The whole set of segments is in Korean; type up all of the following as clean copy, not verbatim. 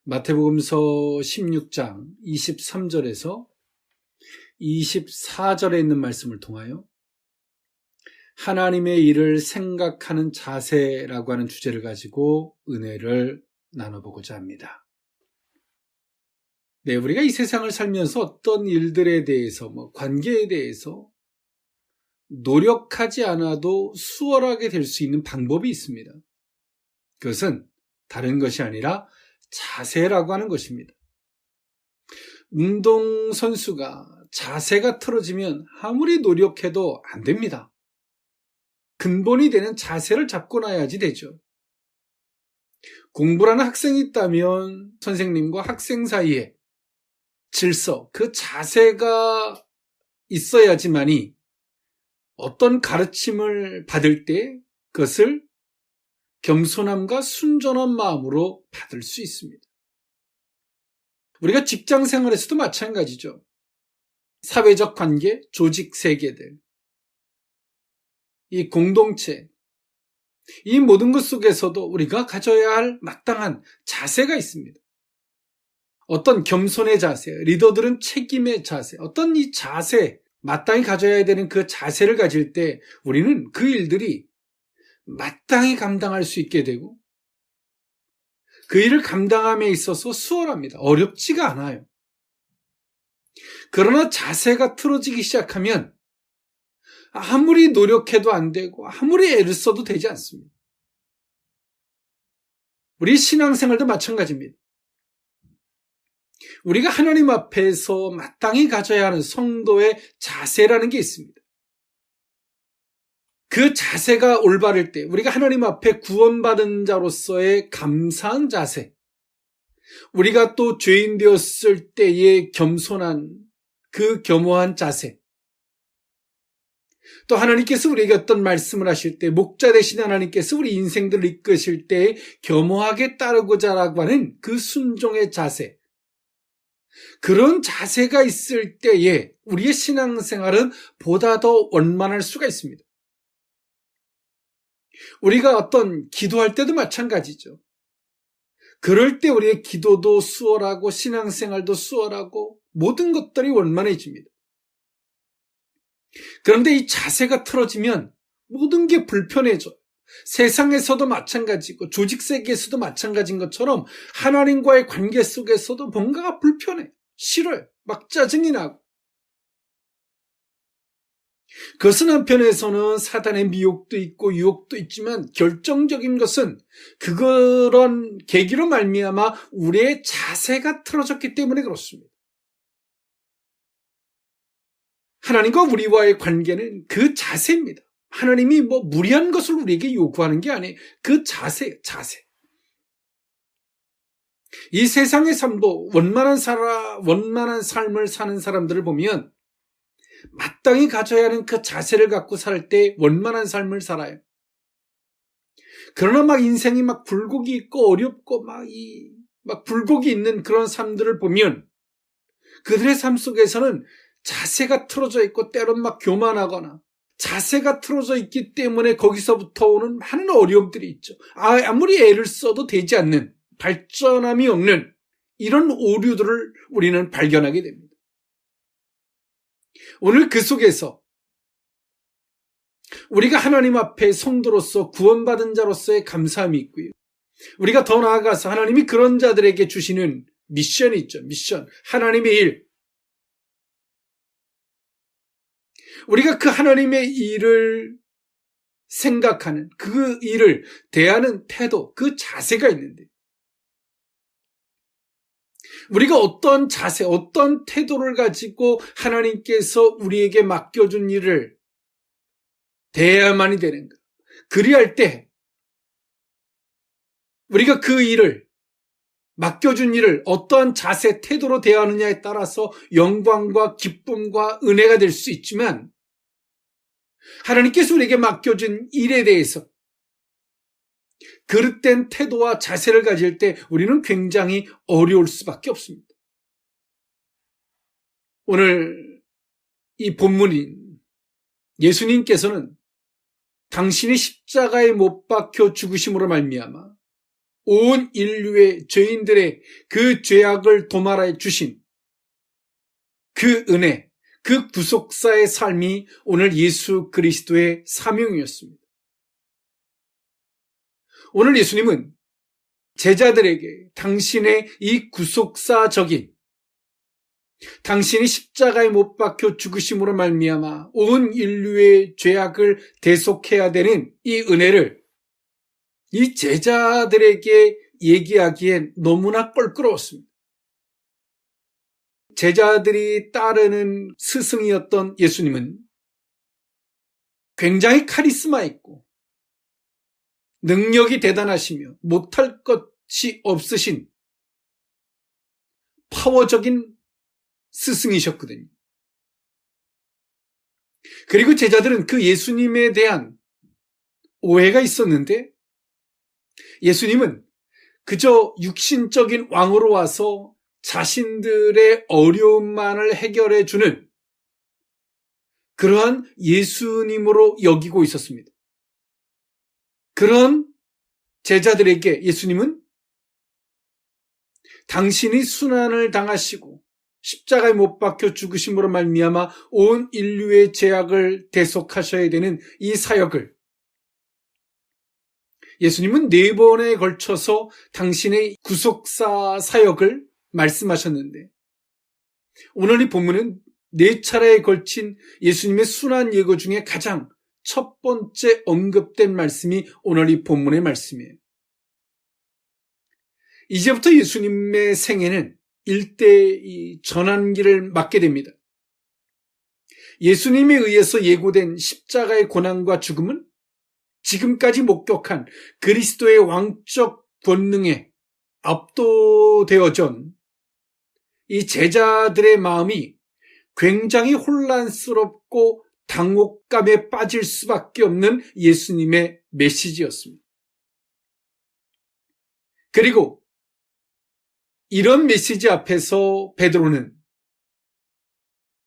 마태복음서 16장 23절에서 24절에 있는 말씀을 통하여 하나님의 일을 생각하는 자세라고 하는 주제를 가지고 은혜를 나눠보고자 합니다. 네, 우리가 이 세상을 살면서 어떤 일들에 대해서, 관계에 대해서 노력하지 않아도 수월하게 될 수 있는 방법이 있습니다. 그것은 다른 것이 아니라 자세라고 하는 것입니다. 운동선수가 자세가 틀어지면 아무리 노력해도 안 됩니다. 근본이 되는 자세를 잡고 나야지 되죠. 공부를 하는 학생이 있다면 선생님과 학생 사이에 질서, 그 자세가 있어야지만이 어떤 가르침을 받을 때 그것을 겸손함과 순전한 마음으로 받을 수 있습니다. 우리가 직장 생활에서도 마찬가지죠. 사회적 관계, 조직 세계들, 이 공동체, 이 모든 것 속에서도 우리가 가져야 할 마땅한 자세가 있습니다. 어떤 겸손의 자세, 리더들은 책임의 자세, 어떤 이 자세, 마땅히 가져야 되는 그 자세를 가질 때 우리는 그 일들이 마땅히 감당할 수 있게 되고 그 일을 감당함에 있어서 수월합니다. 어렵지가 않아요. 그러나 자세가 틀어지기 시작하면 아무리 노력해도 안 되고 아무리 애를 써도 되지 않습니다. 우리 신앙생활도 마찬가지입니다. 우리가 하나님 앞에서 마땅히 가져야 하는 성도의 자세라는 게 있습니다. 그 자세가 올바를 때 우리가 하나님 앞에 구원받은 자로서의 감사한 자세, 우리가 또 죄인 되었을 때의 겸손한 그 겸허한 자세, 또 하나님께서 우리에게 어떤 말씀을 하실 때 목자 되신 하나님께서 우리 인생들을 이끄실 때 겸허하게 따르고자 하는 그 순종의 자세, 그런 자세가 있을 때에 우리의 신앙생활은 보다 더 원만할 수가 있습니다. 우리가 어떤 기도할 때도 마찬가지죠. 그럴 때 우리의 기도도 수월하고 신앙생활도 수월하고 모든 것들이 원만해집니다. 그런데 이 자세가 틀어지면 모든 게 불편해져요. 세상에서도 마찬가지고 조직세계에서도 마찬가지인 것처럼 하나님과의 관계 속에서도 뭔가가 불편해, 싫어요, 막 짜증이 나고. 그것은 한편에서는 사단의 미혹도 있고 유혹도 있지만 결정적인 것은 그런 계기로 말미암아 우리의 자세가 틀어졌기 때문에 그렇습니다. 하나님과 우리와의 관계는 그 자세입니다. 하나님이 무리한 것을 우리에게 요구하는 게 아니에요. 그 자세. 이 세상의 삶도 원만한 삶을 사는 사람들을 보면 마땅히 가져야 하는 그 자세를 갖고 살 때 원만한 삶을 살아요. 그러나 인생이 굴곡이 있고 어렵고 굴곡이 있는 그런 삶들을 보면 그들의 삶 속에서는 자세가 틀어져 있고 때론 교만하거나 자세가 틀어져 있기 때문에 거기서부터 오는 많은 어려움들이 있죠. 아무리 애를 써도 되지 않는, 발전함이 없는 이런 오류들을 우리는 발견하게 됩니다. 오늘 그 속에서 우리가 하나님 앞에 성도로서 구원받은 자로서의 감사함이 있고요. 우리가 더 나아가서 하나님이 그런 자들에게 주시는 미션이 있죠. 미션, 하나님의 일. 우리가 그 하나님의 일을 생각하는, 그 일을 대하는 태도, 그 자세가 있는데 우리가 어떤 자세, 어떤 태도를 가지고 하나님께서 우리에게 맡겨준 일을 대해야만이 되는가. 그리할 때 우리가 그 일을, 맡겨준 일을 어떠한 자세, 태도로 대하느냐에 따라서 영광과 기쁨과 은혜가 될 수 있지만 하나님께서 우리에게 맡겨준 일에 대해서 그릇된 태도와 자세를 가질 때 우리는 굉장히 어려울 수밖에 없습니다. 오늘 이 본문인 예수님께서는 당신이 십자가에 못 박혀 죽으심으로 말미암아 온 인류의 죄인들의 그 죄악을 도말해 주신 그 은혜, 그 구속사의 삶이 오늘 예수 그리스도의 사명이었습니다. 오늘 예수님은 제자들에게 당신의 이 구속사적인, 당신이 십자가에 못 박혀 죽으심으로 말미암아 온 인류의 죄악을 대속해야 되는 이 은혜를 이 제자들에게 얘기하기엔 너무나 껄끄러웠습니다. 제자들이 따르는 스승이었던 예수님은 굉장히 카리스마 있고 능력이 대단하시며 못할 것이 없으신 파워적인 스승이셨거든요. 그리고 제자들은 그 예수님에 대한 오해가 있었는데 예수님은 그저 육신적인 왕으로 와서 자신들의 어려움만을 해결해주는 그러한 예수님으로 여기고 있었습니다. 그런 제자들에게 예수님은 당신이 순환을 당하시고 십자가에 못 박혀 죽으심으로 말미암아 온 인류의 죄악을 대속하셔야 되는 이 사역을 예수님은 4번에 걸쳐서 당신의 구속사 사역을 말씀하셨는데 오늘 이 본문은 4차례에 걸친 예수님의 순환 예고 중에 가장 첫 번째 언급된 말씀이 오늘 이 본문의 말씀이에요. 이제부터 예수님의 생애는 일대의 전환기를 맞게 됩니다. 예수님에 의해서 예고된 십자가의 고난과 죽음은 지금까지 목격한 그리스도의 왕적 권능에 압도되어전 이 제자들의 마음이 굉장히 혼란스럽고 당혹감에 빠질 수밖에 없는 예수님의 메시지였습니다. 그리고 이런 메시지 앞에서 베드로는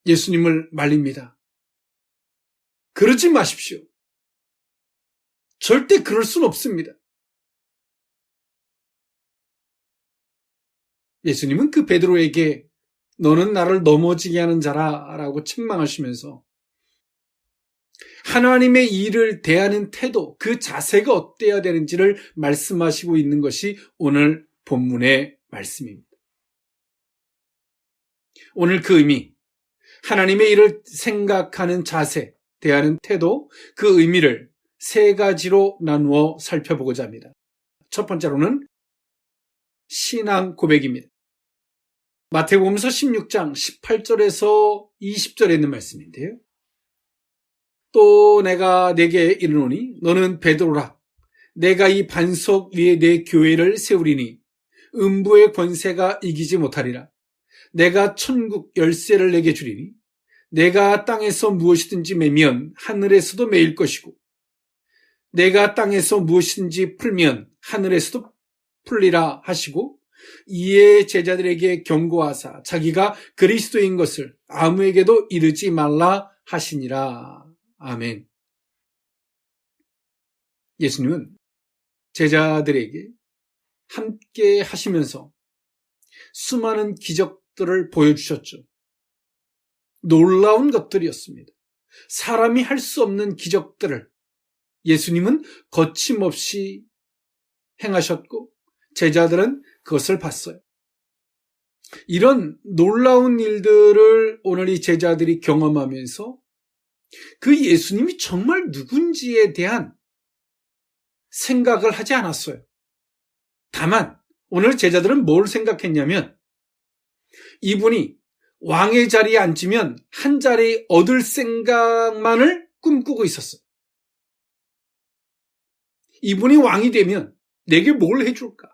예수님을 말립니다. 그러지 마십시오. 절대 그럴 수는 없습니다. 예수님은 그 베드로에게 너는 나를 넘어지게 하는 자라 라고 책망하시면서 하나님의 일을 대하는 태도, 그 자세가 어때야 되는지를 말씀하시고 있는 것이 오늘 본문의 말씀입니다. 오늘 그 의미, 하나님의 일을 생각하는 자세, 대하는 태도, 그 의미를 3가지로 나누어 살펴보고자 합니다. 첫 번째로는 신앙 고백입니다. 마태복음서 16장 18절에서 20절에 있는 말씀인데요. 또 내가 네게 이르노니 너는 베드로라. 내가 이 반석 위에 내 교회를 세우리니 음부의 권세가 이기지 못하리라. 내가 천국 열쇠를 내게 주리니 내가 땅에서 무엇이든지 매면 하늘에서도 매일 것이고 내가 땅에서 무엇이든지 풀면 하늘에서도 풀리라 하시고 이에 제자들에게 경고하사 자기가 그리스도인 것을 아무에게도 이르지 말라 하시니라. 아멘. 예수님은 제자들에게 함께 하시면서 수많은 기적들을 보여주셨죠. 놀라운 것들이었습니다. 사람이 할 수 없는 기적들을 예수님은 거침없이 행하셨고 제자들은 그것을 봤어요. 이런 놀라운 일들을 오늘 이 제자들이 경험하면서 그 예수님이 정말 누군지에 대한 생각을 하지 않았어요. 다만 오늘 제자들은 뭘 생각했냐면 이분이 왕의 자리에 앉으면 한 자리 얻을 생각만을 꿈꾸고 있었어요. 이분이 왕이 되면 내게 뭘 해줄까?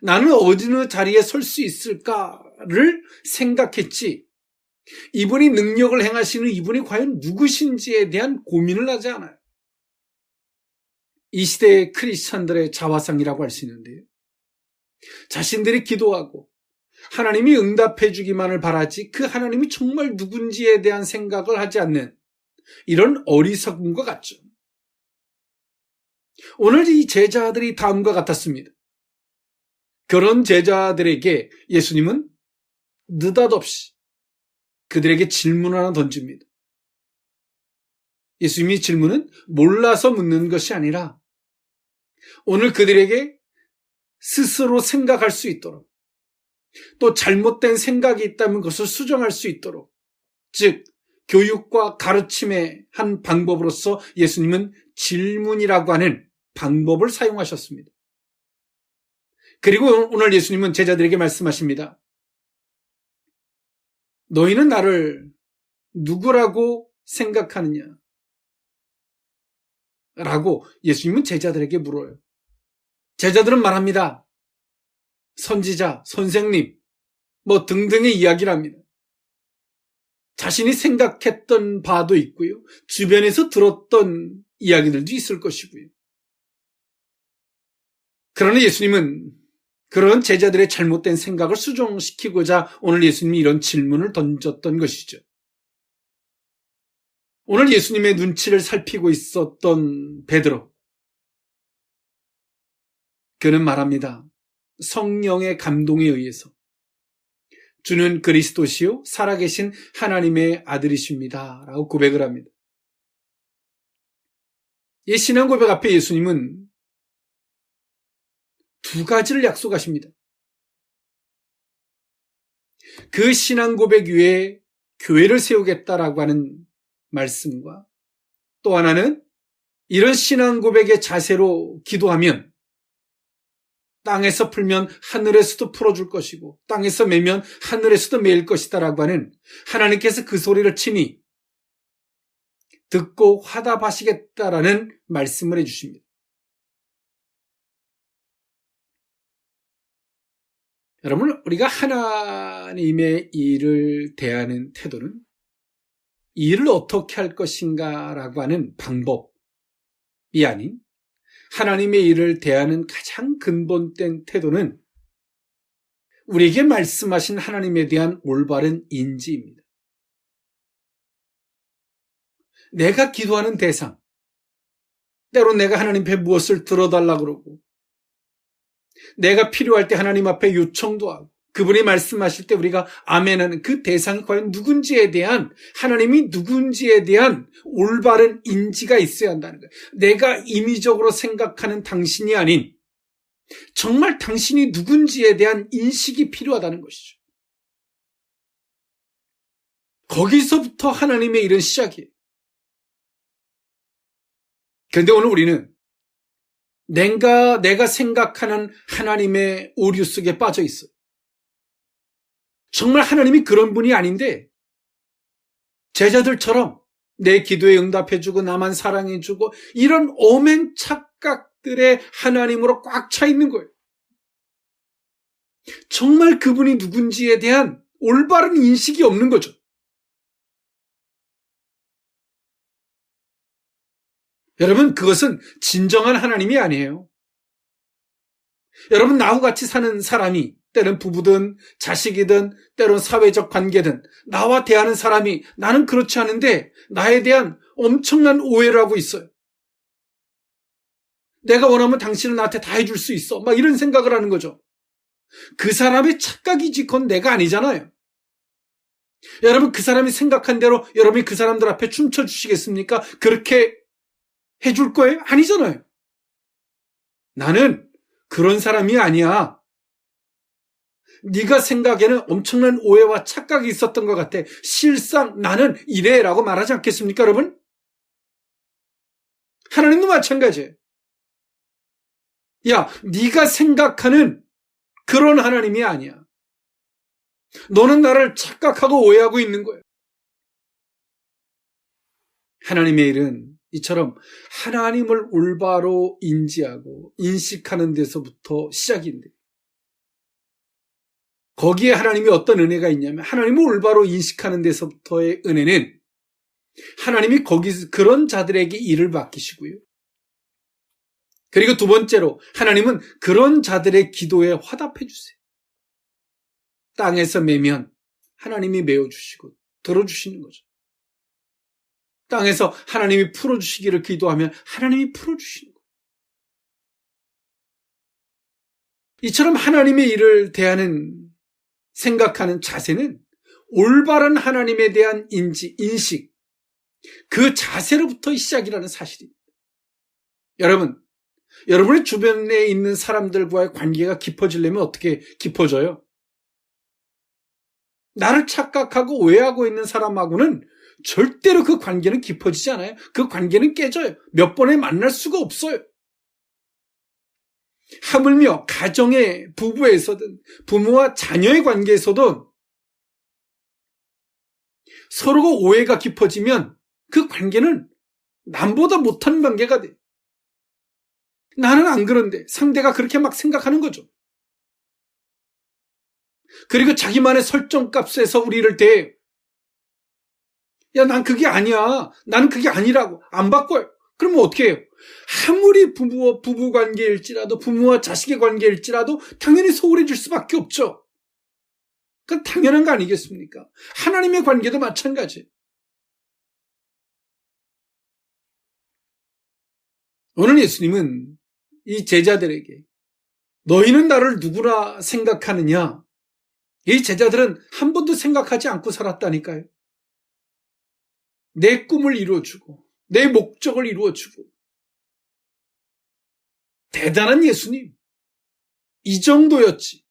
나는 어느 자리에 설 수 있을까를 생각했지 이분이 능력을 행하시는 이분이 과연 누구신지에 대한 고민을 하지 않아요. 이 시대의 크리스찬들의 자화상이라고 할 수 있는데요. 자신들이 기도하고 하나님이 응답해 주기만을 바라지 그 하나님이 정말 누군지에 대한 생각을 하지 않는 이런 어리석음과 같죠. 오늘 이 제자들이 다음과 같았습니다. 그런 제자들에게 예수님은 느닷없이 그들에게 질문 하나 던집니다. 예수님이 질문은 몰라서 묻는 것이 아니라 오늘 그들에게 스스로 생각할 수 있도록, 또 잘못된 생각이 있다면 그것을 수정할 수 있도록, 즉 교육과 가르침의 한 방법으로서 예수님은 질문이라고 하는 방법을 사용하셨습니다. 그리고 오늘 예수님은 제자들에게 말씀하십니다. 너희는 나를 누구라고 생각하느냐? 라고 예수님은 제자들에게 물어요. 제자들은 말합니다. 선지자, 선생님, 뭐 등등의 이야기를 합니다. 자신이 생각했던 바도 있고요. 주변에서 들었던 이야기들도 있을 것이고요. 그러나 예수님은 그런 제자들의 잘못된 생각을 수정시키고자 오늘 예수님이 이런 질문을 던졌던 것이죠. 오늘 예수님의 눈치를 살피고 있었던 베드로, 그는 말합니다. 성령의 감동에 의해서 주는 그리스도시요 살아계신 하나님의 아들이십니다 라고 고백을 합니다. 이 신앙 고백 앞에 예수님은 두 가지를 약속하십니다. 그 신앙 고백 위에 교회를 세우겠다라고 하는 말씀과, 또 하나는 이런 신앙 고백의 자세로 기도하면 땅에서 풀면 하늘에서도 풀어줄 것이고 땅에서 매면 하늘에서도 매일 것이다라고 하는, 하나님께서 그 소리를 친히 듣고 화답하시겠다라는 말씀을 해주십니다. 여러분, 우리가 하나님의 일을 대하는 태도는 일을 어떻게 할 것인가라고 하는 방법이 아닌, 하나님의 일을 대하는 가장 근본된 태도는 우리에게 말씀하신 하나님에 대한 올바른 인지입니다. 내가 기도하는 대상, 때로 내가 하나님 앞에 무엇을 들어달라고 그러고, 내가 필요할 때 하나님 앞에 요청도 하고, 그분이 말씀하실 때 우리가 아멘하는 그 대상이 과연 누군지에 대한, 하나님이 누군지에 대한 올바른 인지가 있어야 한다는 거예요. 내가 임의적으로 생각하는 당신이 아닌 정말 당신이 누군지에 대한 인식이 필요하다는 것이죠. 거기서부터 하나님의 일은 시작이에요. 그런데 오늘 우리는 내가 생각하는 하나님의 오류 속에 빠져 있어요. 정말 하나님이 그런 분이 아닌데 제자들처럼 내 기도에 응답해주고 나만 사랑해주고 이런 오맨 착각들의 하나님으로 꽉 차 있는 거예요. 정말 그분이 누군지에 대한 올바른 인식이 없는 거죠. 여러분, 그것은 진정한 하나님이 아니에요. 여러분, 나하고 같이 사는 사람이, 때는 부부든 자식이든 때론 사회적 관계든 나와 대하는 사람이 나는 그렇지 않은데 나에 대한 엄청난 오해를 하고 있어요. 내가 원하면 당신은 나한테 다 해줄 수 있어. 막 이런 생각을 하는 거죠. 그 사람의 착각이지 그건 내가 아니잖아요. 여러분, 그 사람이 생각한 대로 여러분이 그 사람들 앞에 춤춰주시겠습니까? 그렇게 해줄 거예요? 아니잖아요. 나는 그런 사람이 아니야. 네가 생각에는 엄청난 오해와 착각이 있었던 것 같아. 실상 나는 이래라고 말하지 않겠습니까, 여러분? 하나님도 마찬가지예요. 야, 네가 생각하는 그런 하나님이 아니야. 너는 나를 착각하고 오해하고 있는 거예요. 하나님의 일은 이처럼 하나님을 올바로 인지하고 인식하는 데서부터 시작인데, 거기에 하나님이 어떤 은혜가 있냐면 하나님을 올바로 인식하는 데서부터의 은혜는 하나님이 거기서 그런 자들에게 일을 맡기시고요. 그리고 두 번째로 하나님은 그런 자들의 기도에 화답해 주세요. 땅에서 매면 하나님이 메어주시고 들어주시는 거죠. 땅에서 하나님이 풀어주시기를 기도하면 하나님이 풀어주시는 거예요. 이처럼 하나님의 일을 생각하는 자세는 올바른 하나님에 대한 인식, 그 자세로부터 시작이라는 사실입니다. 여러분의 주변에 있는 사람들과의 관계가 깊어지려면 어떻게 깊어져요? 나를 착각하고 오해하고 있는 사람하고는 절대로 그 관계는 깊어지지 않아요. 그 관계는 깨져요. 몇 번에 만날 수가 없어요. 하물며 가정의 부부에서든 부모와 자녀의 관계에서도 서로가 오해가 깊어지면 그 관계는 남보다 못한 관계가 돼. 나는 안 그런데 상대가 그렇게 막 생각하는 거죠. 그리고 자기만의 설정값에서 우리를 대해요. 야, 난 그게 아니야. 나는 그게 아니라고. 안 바꿔요. 그러면 어떻게 해요? 아무리 부부 관계일지라도 부모와 자식의 관계일지라도 당연히 소홀해질 수밖에 없죠. 그건 당연한 거 아니겠습니까? 하나님의 관계도 마찬가지예요. 오늘 예수님은 이 제자들에게 너희는 나를 누구라 생각하느냐? 이 제자들은 한 번도 생각하지 않고 살았다니까요. 내 꿈을 이루어주고 내 목적을 이루어주고 대단한 예수님, 이 정도였지.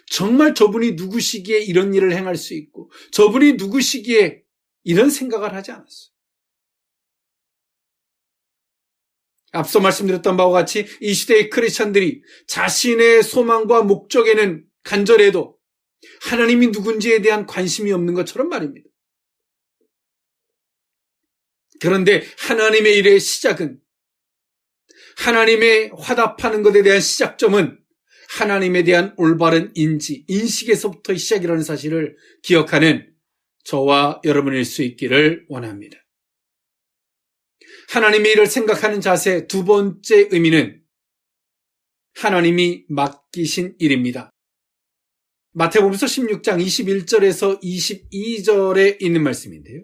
정말 저분이 누구시기에 이런 일을 행할 수 있고 저분이 누구시기에 이런 생각을 하지 않았어요. 앞서 말씀드렸던 바와 같이 이 시대의 크리스찬들이 자신의 소망과 목적에는 간절해도 하나님이 누군지에 대한 관심이 없는 것처럼 말입니다. 그런데 하나님의 일의 시작은, 하나님의 화답하는 것에 대한 시작점은 하나님에 대한 올바른 인식에서부터 시작이라는 사실을 기억하는 저와 여러분일 수 있기를 원합니다. 하나님의 일을 생각하는 자세 두 번째 의미는 하나님이 맡기신 일입니다. 마태복음서 16장 21절에서 22절에 있는 말씀인데요.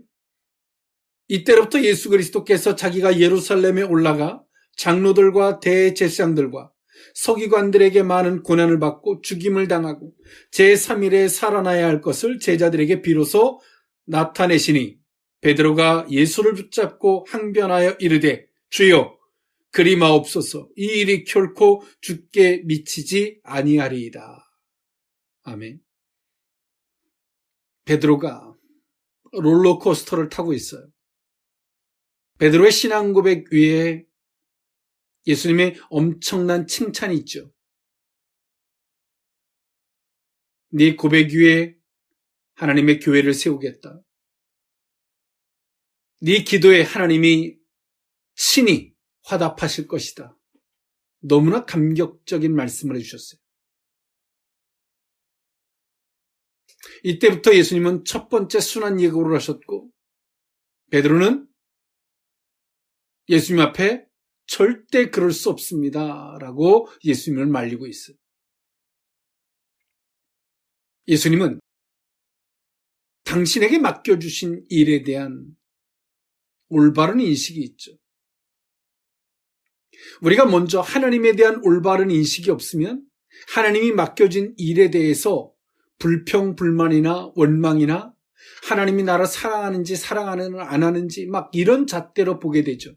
이때로부터 예수 그리스도께서 자기가 예루살렘에 올라가 장로들과 대제사장들과 서기관들에게 많은 고난을 받고 죽임을 당하고 제3일에 살아나야 할 것을 제자들에게 비로소 나타내시니 베드로가 예수를 붙잡고 항변하여 이르되 주여 그리 마옵소서 이 일이 결코 죽게 미치지 아니하리이다. 아멘. 베드로가 롤러코스터를 타고 있어요. 베드로의 신앙 고백 위에 예수님의 엄청난 칭찬이 있죠. 네 고백 위에 하나님의 교회를 세우겠다. 네 기도에 하나님이 친히 화답하실 것이다. 너무나 감격적인 말씀을 해주셨어요. 이때부터 예수님은 첫 번째 순환 예고를 하셨고 베드로는 예수님 앞에 절대 그럴 수 없습니다 라고 예수님을 말리고 있어요. 예수님은 당신에게 맡겨주신 일에 대한 올바른 인식이 있죠. 우리가 먼저 하나님에 대한 올바른 인식이 없으면 하나님이 맡겨진 일에 대해서 불평, 불만이나 원망이나 하나님이 나를 사랑하는지 안 하는지 막 이런 잣대로 보게 되죠.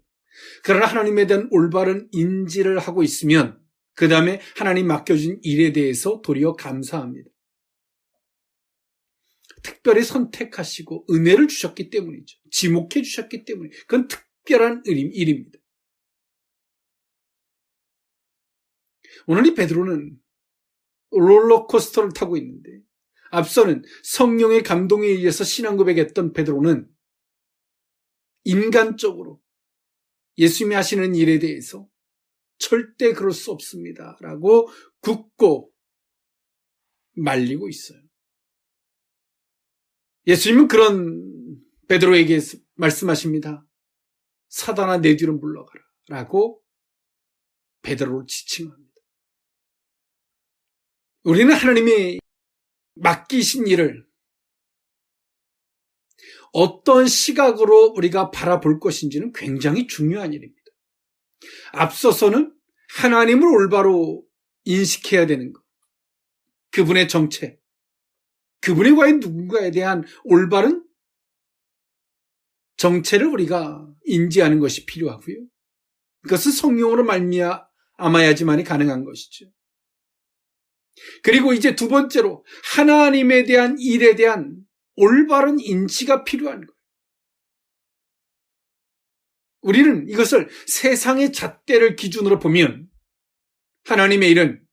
그러나 하나님에 대한 올바른 인지를 하고 있으면 그 다음에 하나님 맡겨준 일에 대해서 도리어 감사합니다. 특별히 선택하시고 은혜를 주셨기 때문이죠. 지목해 주셨기 때문에 그건 특별한 일입니다. 오늘 이 베드로는 롤러코스터를 타고 있는데 앞서는 성령의 감동에 의해서 신앙 고백했던 베드로는 인간적으로 예수님이 하시는 일에 대해서 절대 그럴 수 없습니다 라고 굳고 말리고 있어요. 예수님은 그런 베드로에게 말씀하십니다. 사단아 내 뒤로 물러가라 라고 베드로를 지칭합니다. 우리는 하나님의 맡기신 일을 어떤 시각으로 우리가 바라볼 것인지는 굉장히 중요한 일입니다. 앞서서는 하나님을 올바로 인식해야 되는 것. 그분의 정체. 그분이 과연 누군가에 대한 올바른 정체를 우리가 인지하는 것이 필요하고요. 그것은 성령으로 말미암아야지만이 가능한 것이죠. 그리고 이제 두 번째로 하나님에 대한 일에 대한 올바른 인지가 필요한 거예요. 우리는 이것을 세상의 잣대를 기준으로 보면 하나님의 일은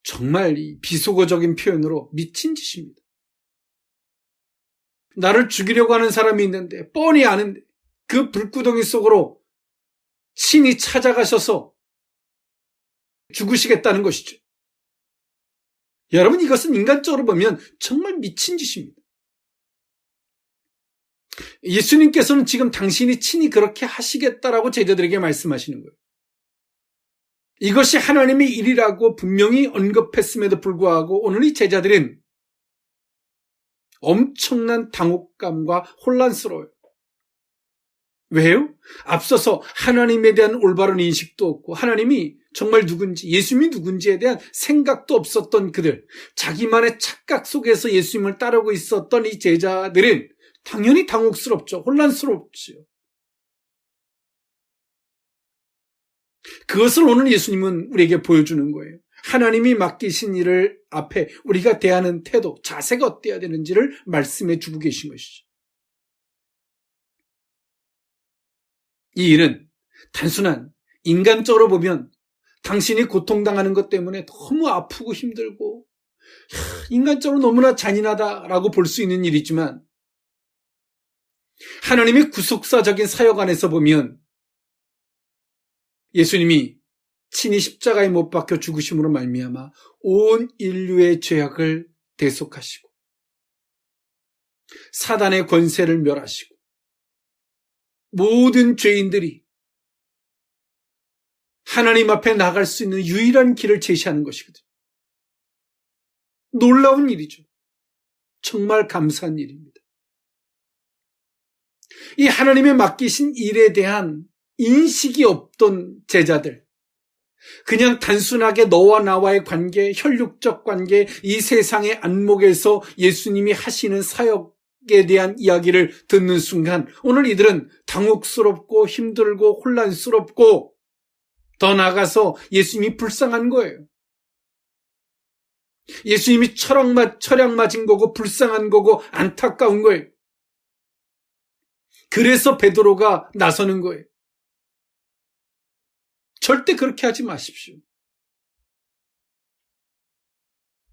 정말 비속어적인 표현으로 미친 짓입니다. 나를 죽이려고 하는 사람이 있는데 뻔히 아는데 그 불구덩이 속으로 신이 찾아가셔서 죽으시겠다는 것이죠. 여러분, 이것은 인간적으로 보면 정말 미친 짓입니다. 예수님께서는 지금 당신이 친히 그렇게 하시겠다라고 제자들에게 말씀하시는 거예요. 이것이 하나님의 일이라고 분명히 언급했음에도 불구하고 오늘 이 제자들은 엄청난 당혹감과 혼란스러워요. 왜요? 앞서서 하나님에 대한 올바른 인식도 없고 하나님이 정말 누군지, 예수님이 누군지에 대한 생각도 없었던 그들, 자기만의 착각 속에서 예수님을 따르고 있었던 이 제자들은 당연히 당혹스럽죠. 혼란스럽죠. 그것을 오늘 예수님은 우리에게 보여주는 거예요. 하나님이 맡기신 일을 앞에 우리가 대하는 태도, 자세가 어때야 되는지를 말씀해 주고 계신 것이죠. 이 일은 단순한 인간적으로 보면 당신이 고통당하는 것 때문에 너무 아프고 힘들고 인간적으로 너무나 잔인하다라고 볼 수 있는 일이지만 하나님의 구속사적인 사역 안에서 보면 예수님이 친히 십자가에 못 박혀 죽으심으로 말미암아 온 인류의 죄악을 대속하시고 사단의 권세를 멸하시고 모든 죄인들이 하나님 앞에 나갈 수 있는 유일한 길을 제시하는 것이거든요. 놀라운 일이죠. 정말 감사한 일입니다. 이 하나님의 맡기신 일에 대한 인식이 없던 제자들, 그냥 단순하게 너와 나와의 관계, 혈육적 관계, 이 세상의 안목에서 예수님이 하시는 사역에 대한 이야기를 듣는 순간 오늘 이들은 당혹스럽고 힘들고 혼란스럽고 더 나아가서 예수님이 불쌍한 거예요. 예수님이 철학 맞은 거고 불쌍한 거고 안타까운 거예요. 그래서 베드로가 나서는 거예요. 절대 그렇게 하지 마십시오.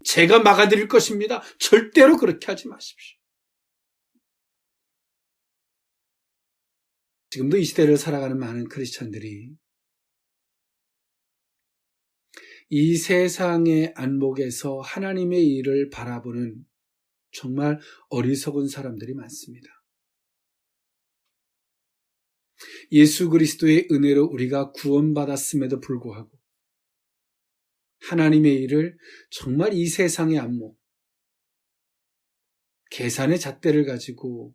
제가 막아드릴 것입니다. 절대로 그렇게 하지 마십시오. 지금도 이 시대를 살아가는 많은 크리스찬들이 이 세상의 안목에서 하나님의 일을 바라보는 정말 어리석은 사람들이 많습니다. 예수 그리스도의 은혜로 우리가 구원받았음에도 불구하고 하나님의 일을 정말 이 세상의 안목, 계산의 잣대를 가지고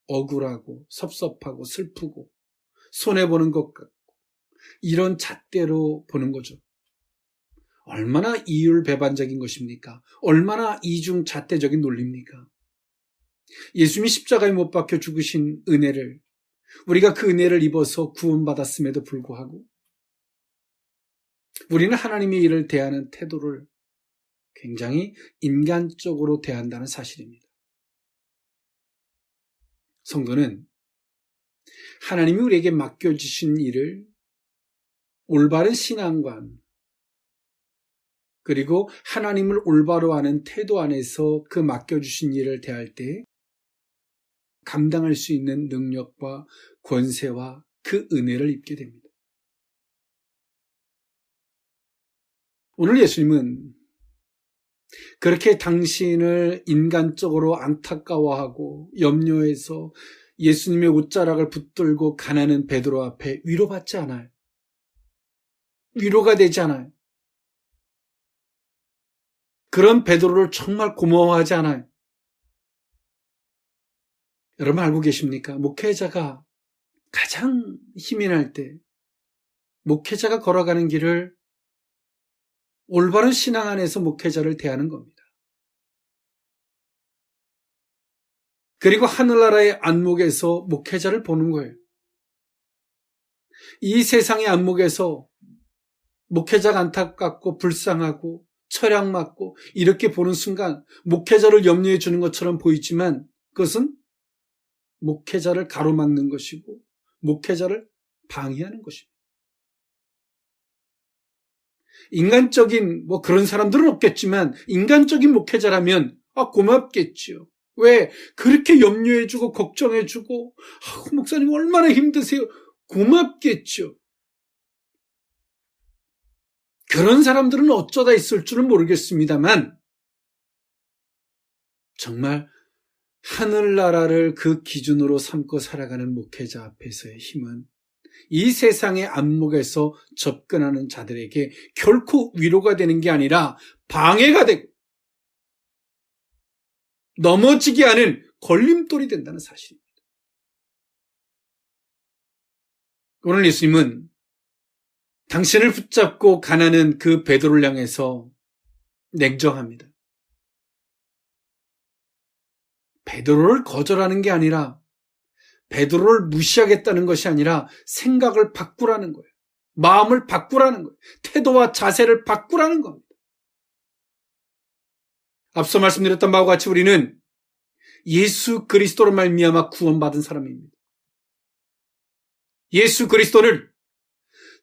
억울하고 섭섭하고 슬프고 손해보는 것 같고 이런 잣대로 보는 거죠. 얼마나 이율배반적인 것입니까? 얼마나 이중잣대적인 논리입니까? 예수님이 십자가에 못 박혀 죽으신 은혜를 우리가 그 은혜를 입어서 구원받았음에도 불구하고 우리는 하나님의 일을 대하는 태도를 굉장히 인간적으로 대한다는 사실입니다. 성도는 하나님이 우리에게 맡겨주신 일을 올바른 신앙관 그리고 하나님을 올바로 아는 태도 안에서 그 맡겨주신 일을 대할 때 감당할 수 있는 능력과 권세와 그 은혜를 입게 됩니다. 오늘 예수님은 그렇게 당신을 인간적으로 안타까워하고 염려해서 예수님의 옷자락을 붙들고 가난한 베드로 앞에 위로받지 않아요. 위로가 되지 않아요. 그런 베드로를 정말 고마워하지 않아요. 여러분 알고 계십니까? 목회자가 가장 힘이 날 때 목회자가 걸어가는 길을 올바른 신앙 안에서 목회자를 대하는 겁니다. 그리고 하늘나라의 안목에서 목회자를 보는 거예요. 이 세상의 안목에서 목회자가 안타깝고 불쌍하고 철양맞고 이렇게 보는 순간 목회자를 염려해 주는 것처럼 보이지만 그것은 목회자를 가로막는 것이고 목회자를 방해하는 것입니다. 인간적인 그런 사람들은 없겠지만 인간적인 목회자라면 고맙겠죠. 왜? 그렇게 염려해주고 걱정해주고 목사님 얼마나 힘드세요? 고맙겠죠. 그런 사람들은 어쩌다 있을 줄은 모르겠습니다만 정말 하늘나라를 그 기준으로 삼고 살아가는 목회자 앞에서의 힘은 이 세상의 안목에서 접근하는 자들에게 결코 위로가 되는 게 아니라 방해가 되고 넘어지게 하는 걸림돌이 된다는 사실입니다. 오늘 예수님은 당신을 붙잡고 가나는 그 베드로를 향해서 냉정합니다. 베드로를 거절하는 게 아니라 베드로를 무시하겠다는 것이 아니라 생각을 바꾸라는 거예요. 마음을 바꾸라는 거예요. 태도와 자세를 바꾸라는 겁니다. 앞서 말씀드렸던 바와 같이 우리는 예수 그리스도로 말미암아 구원받은 사람입니다. 예수 그리스도를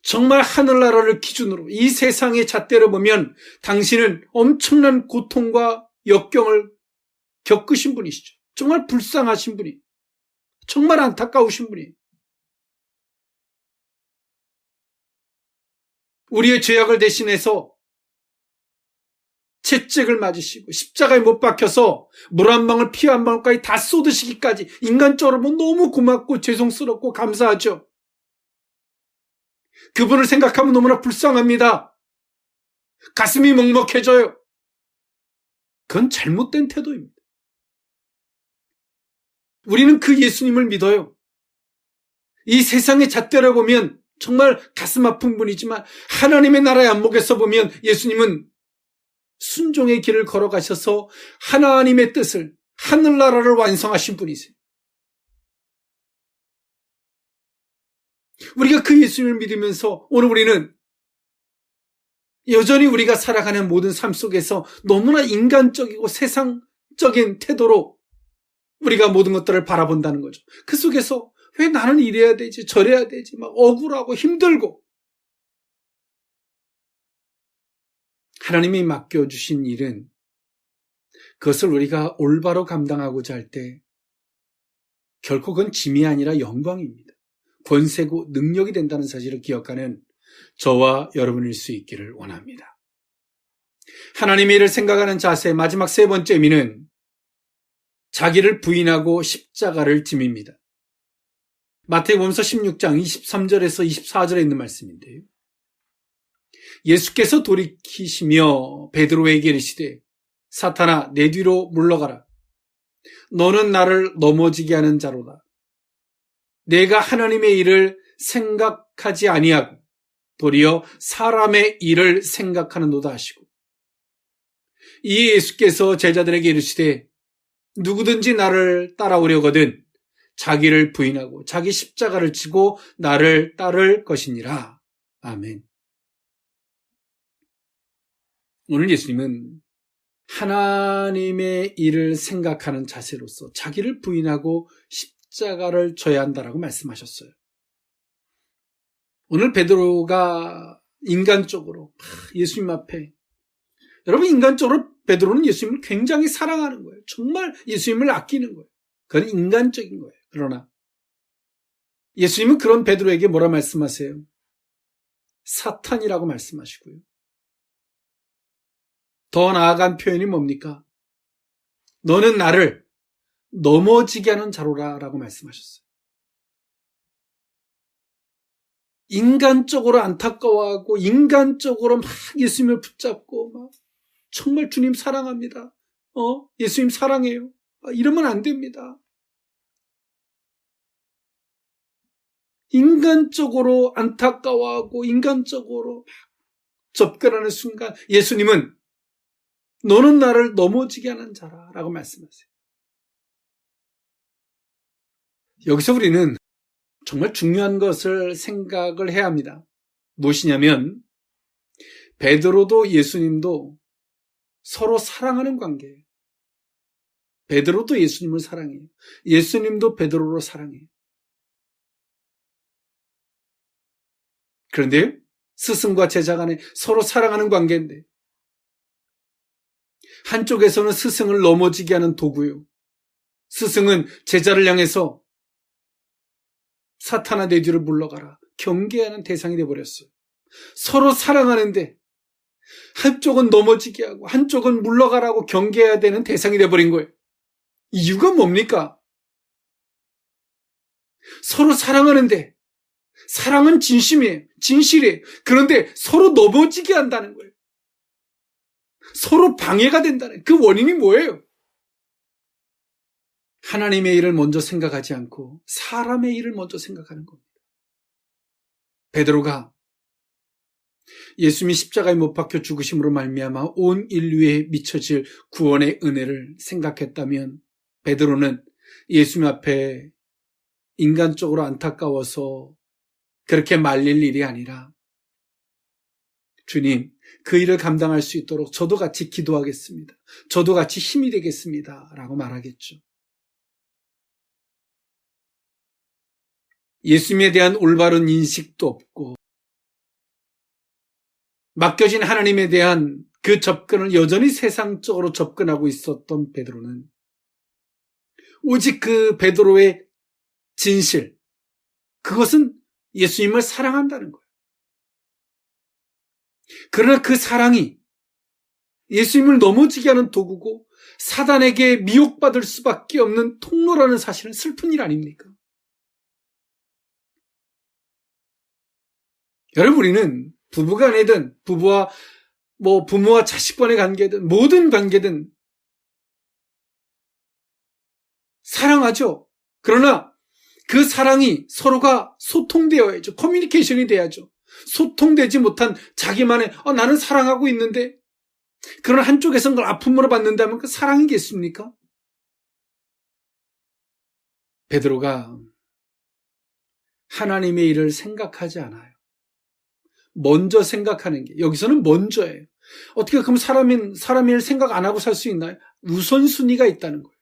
정말 하늘나라를 기준으로 이 세상의 잣대로 보면 당신은 엄청난 고통과 역경을 겪으신 분이시죠. 정말 불쌍하신 분이, 정말 안타까우신 분이, 우리의 죄악을 대신해서 채찍을 맞으시고 십자가에 못 박혀서 물 한 방울 피 한 방울까지 다 쏟으시기까지 인간적으로 너무 고맙고 죄송스럽고 감사하죠. 그분을 생각하면 너무나 불쌍합니다. 가슴이 먹먹해져요. 그건 잘못된 태도입니다. 우리는 그 예수님을 믿어요. 이 세상의 잣대로 보면 정말 가슴 아픈 분이지만 하나님의 나라의 안목에서 보면 예수님은 순종의 길을 걸어가셔서 하나님의 뜻을, 하늘나라를 완성하신 분이세요. 우리가 그 예수님을 믿으면서 오늘 우리는 여전히 우리가 살아가는 모든 삶 속에서 너무나 인간적이고 세상적인 태도로 우리가 모든 것들을 바라본다는 거죠. 그 속에서 왜 나는 이래야 되지, 저래야 되지, 막 억울하고 힘들고. 하나님이 맡겨주신 일은 그것을 우리가 올바로 감당하고자 할 때 결코 그건 짐이 아니라 영광입니다. 권세고 능력이 된다는 사실을 기억하는 저와 여러분일 수 있기를 원합니다. 하나님의 일을 생각하는 자세, 마지막 세 번째 의미는 자기를 부인하고 십자가를 짐입니다. 마태복음서 16장 23절에서 24절에 있는 말씀인데요. 예수께서 돌이키시며 베드로에게 이르시되 사탄아 내 뒤로 물러가라. 너는 나를 넘어지게 하는 자로다. 내가 하나님의 일을 생각하지 아니하고 도리어 사람의 일을 생각하는도다 하시고 이 예수께서 제자들에게 이르시되 누구든지 나를 따라오려거든 자기를 부인하고 자기 십자가를 지고 나를 따를 것이니라. 아멘. 오늘 예수님은 하나님의 일을 생각하는 자세로서 자기를 부인하고 십자가를 져야 한다라고 말씀하셨어요. 오늘 베드로가 인간적으로 예수님 앞에, 여러분 인간적으로 베드로는 예수님을 굉장히 사랑하는 거예요. 정말 예수님을 아끼는 거예요. 그건 인간적인 거예요. 그러나 예수님은 그런 베드로에게 뭐라 말씀하세요? 사탄이라고 말씀하시고요. 더 나아간 표현이 뭡니까? 너는 나를 넘어지게 하는 자로라 라고 말씀하셨어요. 인간적으로 안타까워하고 인간적으로 막 예수님을 붙잡고 막 정말 주님 사랑합니다. 예수님 사랑해요. 이러면 안 됩니다. 인간적으로 안타까워하고 인간적으로 접근하는 순간 예수님은 너는 나를 넘어지게 하는 자라 라고 말씀하세요. 여기서 우리는 정말 중요한 것을 생각을 해야 합니다. 무엇이냐면 베드로도 예수님도 서로 사랑하는 관계예요. 베드로도 예수님을 사랑해요. 예수님도 베드로를 사랑해요. 그런데 스승과 제자 간에 서로 사랑하는 관계인데 한쪽에서는 스승을 넘어지게 하는 도구요. 스승은 제자를 향해서 사탄아 내 뒤를 물러가라. 경계하는 대상이 되어버렸어요. 서로 사랑하는데 한쪽은 넘어지게 하고 한쪽은 물러가라고 경계해야 되는 대상이 되어버린 거예요. 이유가 뭡니까? 서로 사랑하는데 사랑은 진심이에요. 진실이에요. 그런데 서로 넘어지게 한다는 거예요. 서로 방해가 된다는 그 원인이 뭐예요? 하나님의 일을 먼저 생각하지 않고 사람의 일을 먼저 생각하는 겁니다. 베드로가 예수님이 십자가에 못 박혀 죽으심으로 말미암아 온 인류에 미쳐질 구원의 은혜를 생각했다면 베드로는 예수님 앞에 인간적으로 안타까워서 그렇게 말릴 일이 아니라 주님, 그 일을 감당할 수 있도록 저도 같이 기도하겠습니다. 저도 같이 힘이 되겠습니다. 라고 말하겠죠. 예수님에 대한 올바른 인식도 없고 맡겨진 하나님에 대한 그 접근을 여전히 세상적으로 접근하고 있었던 베드로는 오직 그 베드로의 진실, 그것은 예수님을 사랑한다는 거예요. 그러나 그 사랑이 예수님을 넘어지게 하는 도구고 사단에게 미혹받을 수밖에 없는 통로라는 사실은 슬픈 일 아닙니까? 여러분, 우리는 부부간이든 부부와 부모와 자식 간의 관계든 모든 관계든 사랑하죠. 그러나 그 사랑이 서로가 소통되어야죠. 커뮤니케이션이 돼야죠. 소통되지 못한 자기만의 나는 사랑하고 있는데 그런 한쪽에선 그걸 아픔으로 받는다면 그 사랑이겠습니까? 베드로가 하나님의 일을 생각하지 않아요. 먼저 생각하는 게 여기서는 먼저예요. 어떻게 그럼 사람의 일 생각 안 하고 살 수 있나요? 우선순위가 있다는 거예요.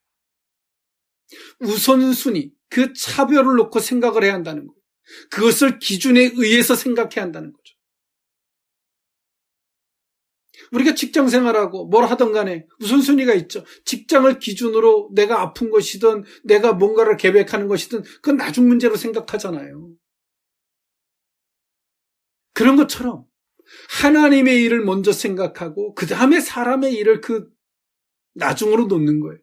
우선순위, 그 차별을 놓고 생각을 해야 한다는 거예요. 그것을 기준에 의해서 생각해야 한다는 거죠. 우리가 직장 생활하고 뭘 하든 간에 우선순위가 있죠. 직장을 기준으로 내가 아픈 것이든 내가 뭔가를 계획하는 것이든 그건 나중 문제로 생각하잖아요. 그런 것처럼 하나님의 일을 먼저 생각하고 그 다음에 사람의 일을 그 나중으로 놓는 거예요.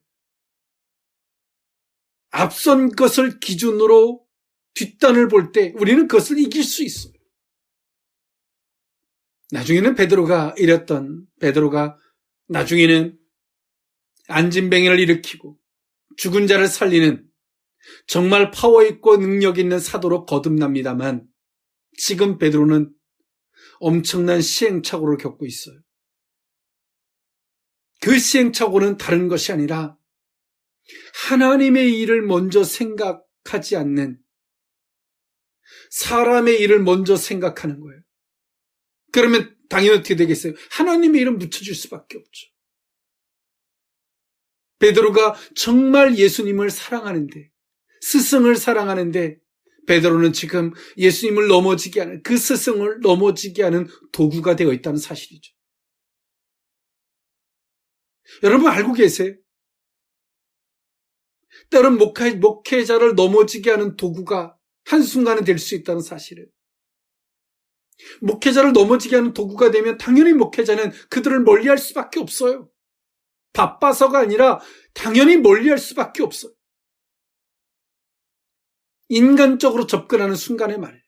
앞선 것을 기준으로 뒷단을 볼 때 우리는 그것을 이길 수 있어요. 나중에는 베드로가 나중에는 안진뱅이를 일으키고 죽은 자를 살리는 정말 파워 있고 능력 있는 사도로 거듭납니다만 지금 베드로는 엄청난 시행착오를 겪고 있어요. 그 시행착오는 다른 것이 아니라 하나님의 일을 먼저 생각하지 않는 사람의 일을 먼저 생각하는 거예요. 그러면 당연히 어떻게 되겠어요? 하나님의 일은 묻혀질 수밖에 없죠. 베드로가 정말 예수님을 사랑하는데, 스승을 사랑하는데 베드로는 지금 예수님을 넘어지게 하는, 그 스승을 넘어지게 하는 도구가 되어 있다는 사실이죠. 여러분 알고 계세요? 때론 목회자를 넘어지게 하는 도구가 한순간에 될 수 있다는 사실을. 목회자를 넘어지게 하는 도구가 되면 당연히 목회자는 그들을 멀리할 수밖에 없어요. 바빠서가 아니라 당연히 멀리할 수밖에 없어요. 인간적으로 접근하는 순간의 말.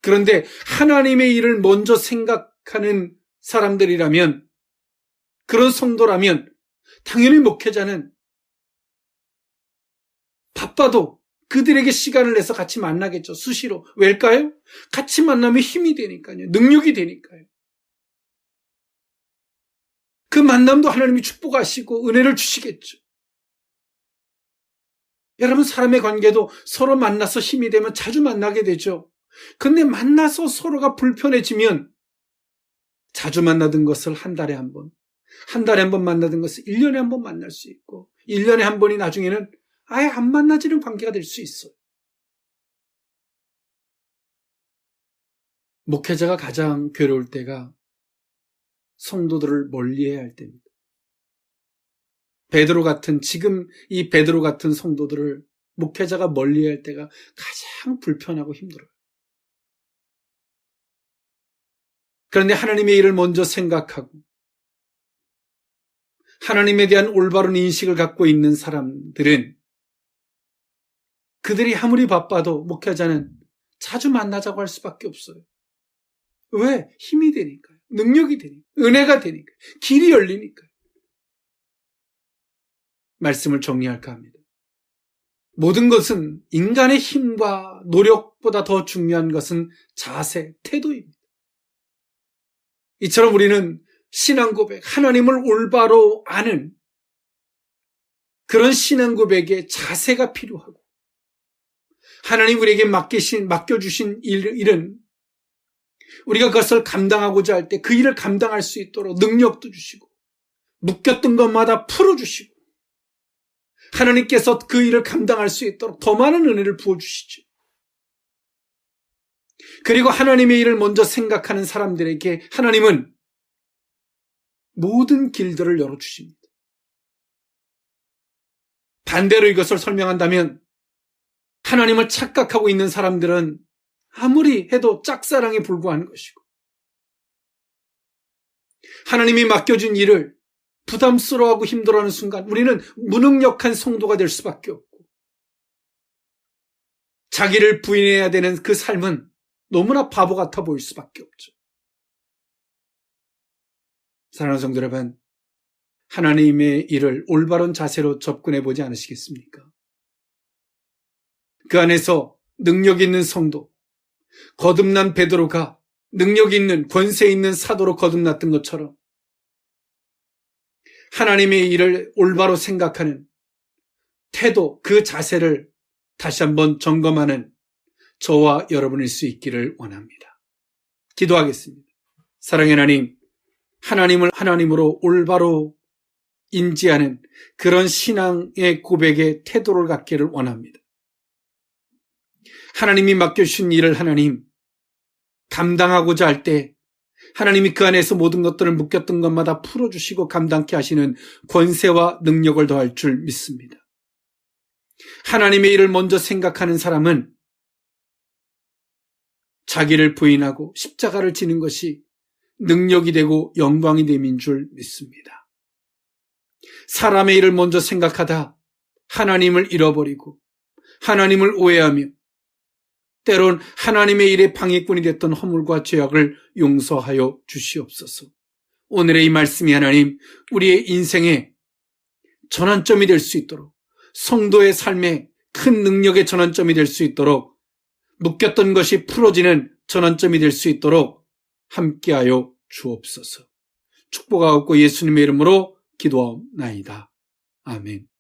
그런데 하나님의 일을 먼저 생각하는 사람들이라면, 그런 성도라면 당연히 목회자는 바빠도 그들에게 시간을 내서 같이 만나겠죠. 수시로. 왜일까요? 같이 만나면 힘이 되니까요. 능력이 되니까요. 그 만남도 하나님이 축복하시고 은혜를 주시겠죠. 여러분, 사람의 관계도 서로 만나서 힘이 되면 자주 만나게 되죠. 근데 만나서 서로가 불편해지면 자주 만나던 것을 한 달에 한 번 만나던 것을 1년에 한 번 만날 수 있고 1년에 한 번이 나중에는 아예 안 만나지는 관계가 될 수 있어요. 목회자가 가장 괴로울 때가 성도들을 멀리해야 할 때입니다. 지금 이 베드로 같은 성도들을 목회자가 멀리해야 할 때가 가장 불편하고 힘들어요. 그런데 하나님의 일을 먼저 생각하고 하나님에 대한 올바른 인식을 갖고 있는 사람들은 그들이 아무리 바빠도 목회자는 자주 만나자고 할 수밖에 없어요. 왜? 힘이 되니까요. 능력이 되니까요. 은혜가 되니까요. 길이 열리니까요. 말씀을 정리할까 합니다. 모든 것은 인간의 힘과 노력보다 더 중요한 것은 자세, 태도입니다. 이처럼 우리는 신앙 고백, 하나님을 올바로 아는 그런 신앙 고백의 자세가 필요하고 하나님 우리에게 맡겨주신 일은 우리가 그것을 감당하고자 할 때 그 일을 감당할 수 있도록 능력도 주시고 묶였던 것마다 풀어주시고 하나님께서 그 일을 감당할 수 있도록 더 많은 은혜를 부어주시죠. 그리고 하나님의 일을 먼저 생각하는 사람들에게 하나님은 모든 길들을 열어주십니다. 반대로 이것을 설명한다면 하나님을 착각하고 있는 사람들은 아무리 해도 짝사랑에 불과한 것이고 하나님이 맡겨준 일을 부담스러워하고 힘들어하는 순간 우리는 무능력한 성도가 될 수밖에 없고 자기를 부인해야 되는 그 삶은 너무나 바보 같아 보일 수밖에 없죠. 사랑하는 성도 여러분, 하나님의 일을 올바른 자세로 접근해 보지 않으시겠습니까? 그 안에서 능력 있는 성도, 거듭난 베드로가 능력 있는 권세 있는 사도로 거듭났던 것처럼 하나님의 일을 올바로 생각하는 태도, 그 자세를 다시 한번 점검하는 저와 여러분일 수 있기를 원합니다. 기도하겠습니다. 사랑의 하나님, 하나님을 하나님으로 올바로 인지하는 그런 신앙의 고백의 태도를 갖기를 원합니다. 하나님이 맡겨주신 일을 하나님 감당하고자 할 때 하나님이 그 안에서 모든 것들을 묶였던 것마다 풀어주시고 감당케 하시는 권세와 능력을 더할 줄 믿습니다. 하나님의 일을 먼저 생각하는 사람은 자기를 부인하고 십자가를 지는 것이 능력이 되고 영광이 됨인 줄 믿습니다. 사람의 일을 먼저 생각하다 하나님을 잃어버리고 하나님을 오해하며 때론 하나님의 일에 방해꾼이 됐던 허물과 죄악을 용서하여 주시옵소서. 오늘의 이 말씀이 하나님 우리의 인생의 전환점이 될 수 있도록 성도의 삶에 큰 능력의 전환점이 될 수 있도록 묶였던 것이 풀어지는 전환점이 될 수 있도록 함께하여 주옵소서. 축복하옵고 예수님의 이름으로 기도하옵나이다. 아멘.